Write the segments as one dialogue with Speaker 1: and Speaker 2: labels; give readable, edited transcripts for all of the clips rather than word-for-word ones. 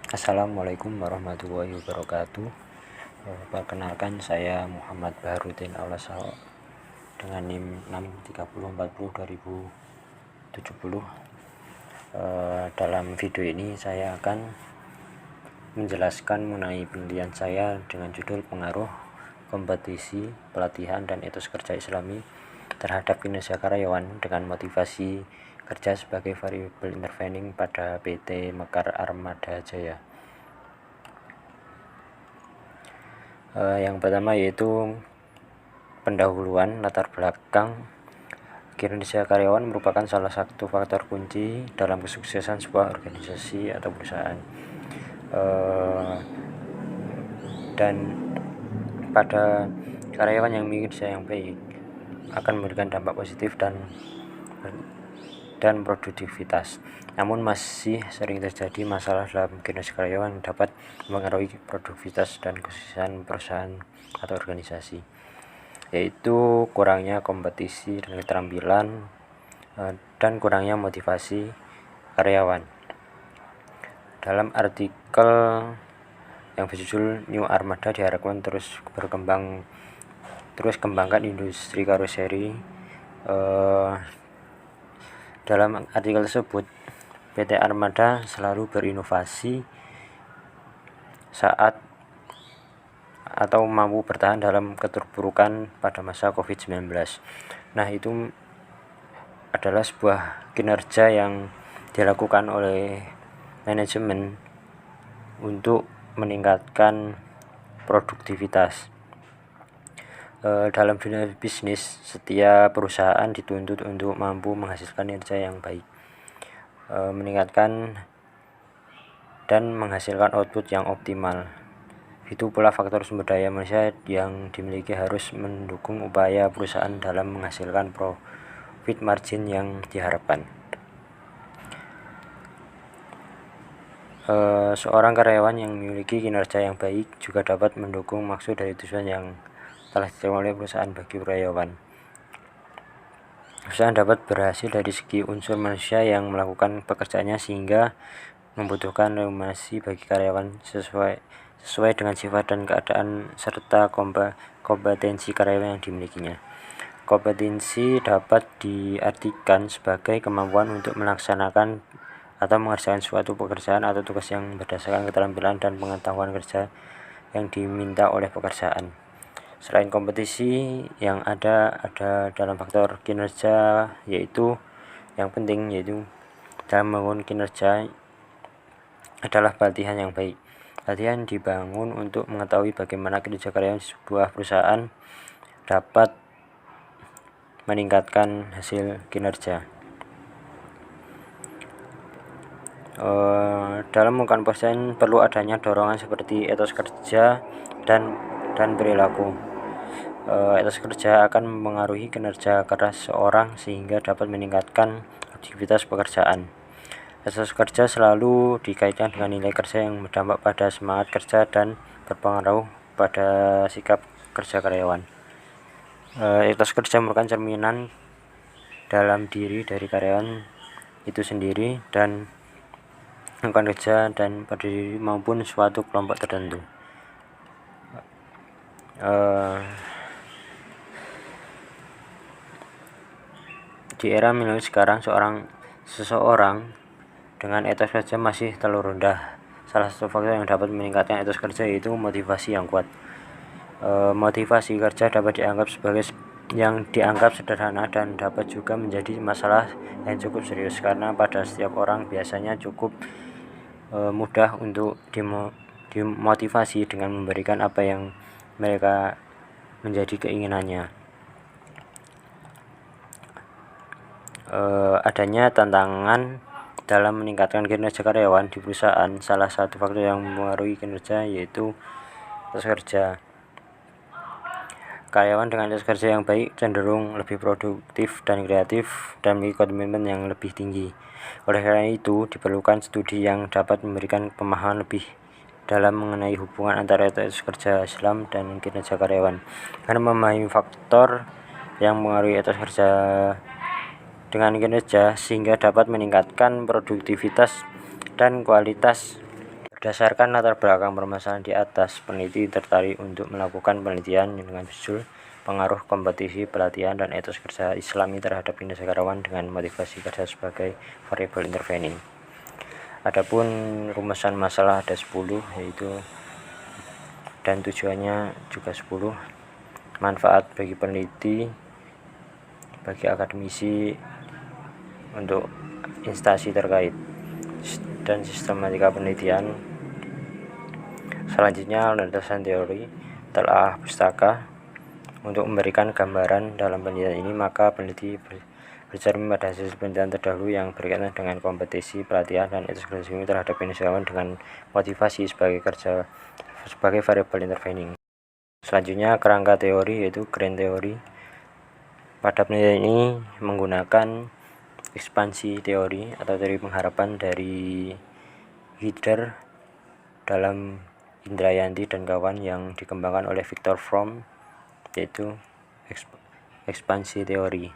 Speaker 1: Assalamualaikum warahmatullahi wabarakatuh. Perkenalkan, saya Muhammad Baharudin Aulasao dengan NIM 630402070. Dalam video ini saya akan menjelaskan mengenai penelitian saya dengan judul pengaruh kompetisi, pelatihan, dan etos kerja Islami terhadap kinerja karyawan dengan motivasi kerja sebagai variabel intervening pada PT Mekar Armada Jaya. Yang pertama yaitu pendahuluan latar belakang. Kinerja karyawan merupakan salah satu faktor kunci dalam kesuksesan sebuah organisasi atau perusahaan, dan pada karyawan yang memiliki kinerja yang baik akan memberikan dampak positif dan produktivitas. Namun masih sering terjadi masalah dalam kinerja karyawan yang dapat mempengaruhi produktivitas dan kesuksesan perusahaan atau organisasi, yaitu kurangnya kompetisi dan keterampilan dan kurangnya motivasi karyawan. Dalam artikel yang berjudul New Armada diharapkan terus kembangkan industri karoseri. Dalam artikel tersebut, PT Armada selalu berinovasi saat atau mampu bertahan dalam keterpurukan pada masa COVID-19. Nah, itu adalah sebuah kinerja yang dilakukan oleh manajemen untuk meningkatkan produktivitas. Dalam dunia bisnis, setiap perusahaan dituntut untuk mampu menghasilkan kinerja yang baik, meningkatkan dan menghasilkan output yang optimal. Itu pula faktor sumber daya manusia yang dimiliki harus mendukung upaya perusahaan dalam menghasilkan profit margin yang diharapkan. Seorang karyawan yang memiliki kinerja yang baik juga dapat mendukung maksud dari tujuan yang telah ditetapkan oleh perusahaan bagi karyawan. Perusahaan dapat berhasil dari segi unsur manusia yang melakukan pekerjaannya, sehingga membutuhkan remunerasi bagi karyawan sesuai dengan sifat dan keadaan serta kompetensi karyawan yang dimilikinya. Kompetensi dapat diartikan sebagai kemampuan untuk melaksanakan atau mengerjakan suatu pekerjaan atau tugas yang berdasarkan keterampilan dan pengetahuan kerja yang diminta oleh pekerjaan. Selain kompetisi yang ada dalam faktor kinerja, yaitu yang penting yaitu dalam membangun kinerja adalah pelatihan yang baik. Pelatihan dibangun untuk mengetahui bagaimana kinerja karyawan di sebuah perusahaan dapat meningkatkan hasil kinerja. Dalam melakukan perusahaan perlu adanya dorongan seperti etos kerja dan perilaku. Etos kerja akan mempengaruhi kinerja keras seorang sehingga dapat meningkatkan aktivitas pekerjaan. Etos kerja selalu dikaitkan dengan nilai kerja yang berdampak pada semangat kerja dan berpengaruh pada sikap kerja karyawan. Etos kerja merupakan cerminan dalam diri dari karyawan itu sendiri dan melakukan kerja dan pada diri maupun suatu kelompok tertentu. Di era milenial sekarang, seseorang dengan etos kerja masih terlalu rendah. Salah satu faktor yang dapat meningkatkan etos kerja yaitu motivasi yang kuat. Motivasi kerja dapat dianggap sederhana dan dapat juga menjadi masalah yang cukup serius, karena pada setiap orang biasanya cukup mudah untuk dimotivasi dengan memberikan apa yang mereka menjadi keinginannya. Adanya tantangan dalam meningkatkan kinerja karyawan di perusahaan. Salah satu faktor yang mempengaruhi kinerja yaitu etos kerja. Karyawan dengan etos kerja yang baik cenderung lebih produktif dan kreatif dan memiliki komitmen yang lebih tinggi. Oleh karena itu, diperlukan studi yang dapat memberikan pemahaman lebih dalam mengenai hubungan antara etos kerja Islam dan kinerja karyawan. Karena memahami faktor yang mempengaruhi etos kerja dengan kinerja sehingga dapat meningkatkan produktivitas dan kualitas Berdasarkan latar belakang permasalahan di atas, peneliti tertarik untuk melakukan penelitian dengan judul pengaruh kompetisi, pelatihan, dan etos kerja Islami terhadap kinerja karyawan dengan motivasi kerja sebagai variabel intervening. Adapun rumusan masalah ada 10, yaitu dan tujuannya juga 10. Manfaat bagi peneliti, bagi akademisi, untuk instansi terkait, dan sistematika penelitian. Selanjutnya, landasan teori telah pustaka. Untuk memberikan gambaran dalam penelitian ini, maka peneliti bercermin pada hasil penelitian terdahulu yang berkaitan dengan kompetisi, pelatihan, dan etos kerja terhadap karyawan dengan motivasi sebagai variabel intervening. Selanjutnya, kerangka teori yaitu grand theory. Pada penelitian ini menggunakan ekspansi teori atau teori pengharapan dari Heider dalam Indrayanti dan kawan yang dikembangkan oleh Viktor Fromm, yaitu ekspansi teori.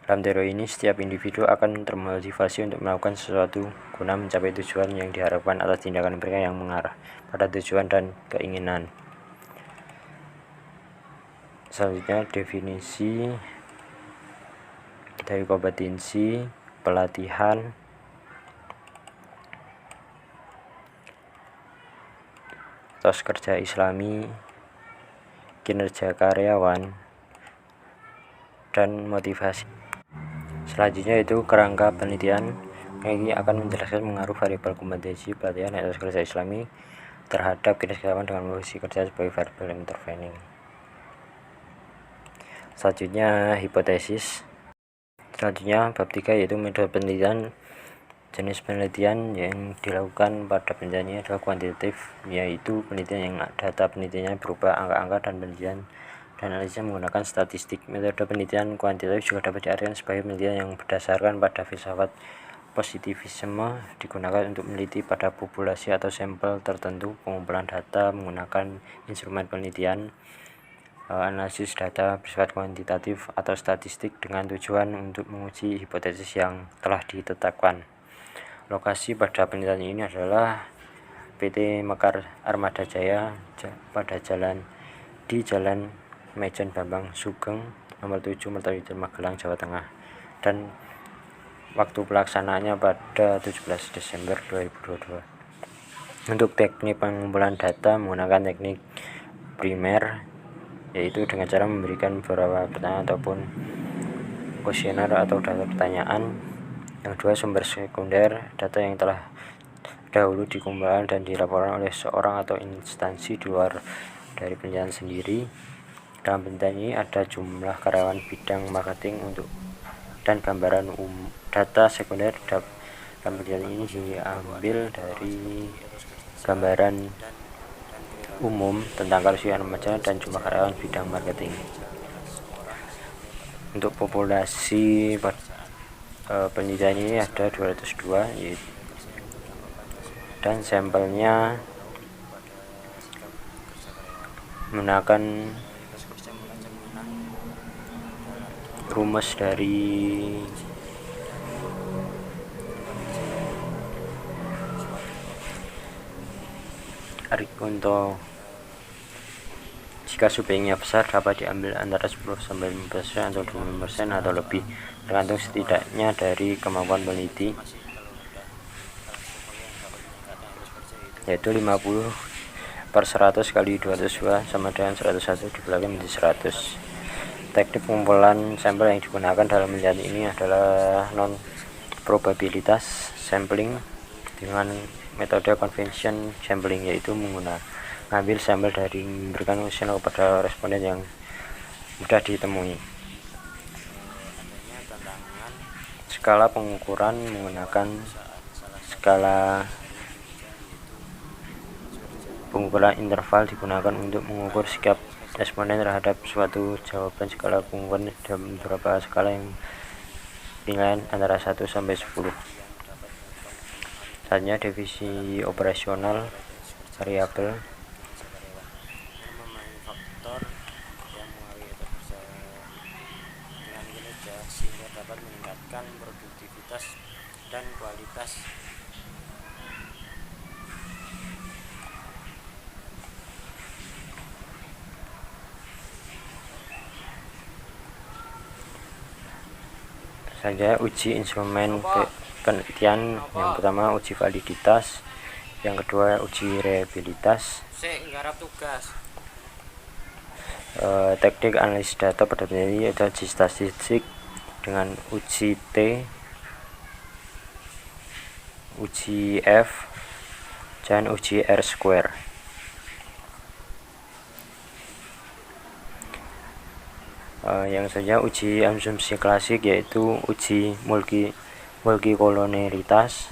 Speaker 1: Dalam teori ini, setiap individu akan termotivasi untuk melakukan sesuatu guna mencapai tujuan yang diharapkan atas tindakan mereka yang mengarah pada tujuan dan keinginan. Selanjutnya, definisi dari kompetensi, pelatihan, etos kerja Islami, kinerja karyawan, dan motivasi. Selanjutnya itu kerangka penelitian. Ini akan menjelaskan mengaruh variabel kompetensi, pelatihan, etos kerja Islami terhadap kinerja karyawan dengan motivasi kerja sebagai variabel intervening. Selanjutnya hipotesis. Selanjutnya bab 3 yaitu metode penelitian. Jenis penelitian yang dilakukan pada penelitian ini adalah kuantitatif, yaitu penelitian yang data penelitiannya berupa angka-angka dan penelitian dan analisis menggunakan statistik. Metode penelitian kuantitatif juga dapat diartikan sebagai penelitian yang berdasarkan pada filsafat positivisme, digunakan untuk meneliti pada populasi atau sampel tertentu. Pengumpulan data menggunakan instrumen penelitian, analisis data bersifat kuantitatif atau statistik dengan tujuan untuk menguji hipotesis yang telah ditetapkan. Lokasi pada penelitian ini adalah PT Mekar Armada Jaya pada di Jalan Mejen Bambang Sugeng nomor 7 Mertoyudan Magelang, Jawa Tengah, dan waktu pelaksanaannya pada 17 Desember 2022. Untuk teknik pengumpulan data menggunakan teknik primer, yaitu dengan cara memberikan beberapa pertanyaan ataupun kuesioner atau data pertanyaan. Yang kedua, sumber sekunder, data yang telah dahulu dikumpulkan dan dilaporkan oleh seorang atau instansi di luar dari penelitian sendiri. Dalam penelitian ini ada jumlah karyawan bidang marketing dan gambaran data sekunder. Dalam penelitian ini diambil dari gambaran umum tentang kerusian remaja dan jumlah karyawan bidang marketing. Untuk populasi penelitian ini ada 202 dan sampelnya menggunakan rumus dari Arikunto. Jika surveinya besar, dapat diambil antara 10-15% atau 20% atau lebih, tergantung setidaknya dari kemampuan peneliti, yaitu 50/100 kali 202 sama dengan 101 dibagi menjadi 100. Teknik pengumpulan sampel yang digunakan dalam penelitian ini adalah non-probabilitas sampling dengan metode convention sampling, yaitu mengambil sampel dari memberikan kuesioner kepada responden yang mudah ditemui. Skala pengukuran menggunakan skala pengukuran interval digunakan untuk mengukur sikap responden terhadap suatu jawaban. Skala pengukuran dalam beberapa skala yang penilaian antara 1 sampai 10. Selanjutnya definisi operasional variabel. Faktor yang mengaruhi etos kerja dengan kinerja sehingga dapat meningkatkan produktivitas dan kualitas saja uji instrumen penelitian. Yang pertama uji validitas, yang kedua uji reliabilitas. Teknik analisis data pada peneliti adalah uji statistik dengan uji T, uji F, dan uji R-square. Yang saja uji asumsi klasik yaitu uji multikoloneritas,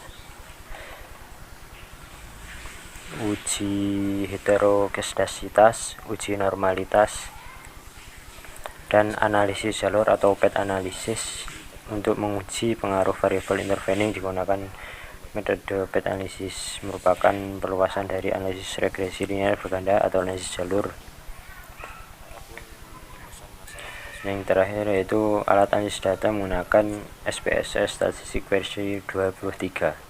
Speaker 1: uji heterogesitas, uji normalitas, dan analisis jalur atau path analysis. Untuk menguji pengaruh variabel intervening digunakan metode path analysis, merupakan perluasan dari analisis regresi linear berganda atau analisis jalur. Yang terakhir yaitu alat analisis data menggunakan SPSS statistik versi 23.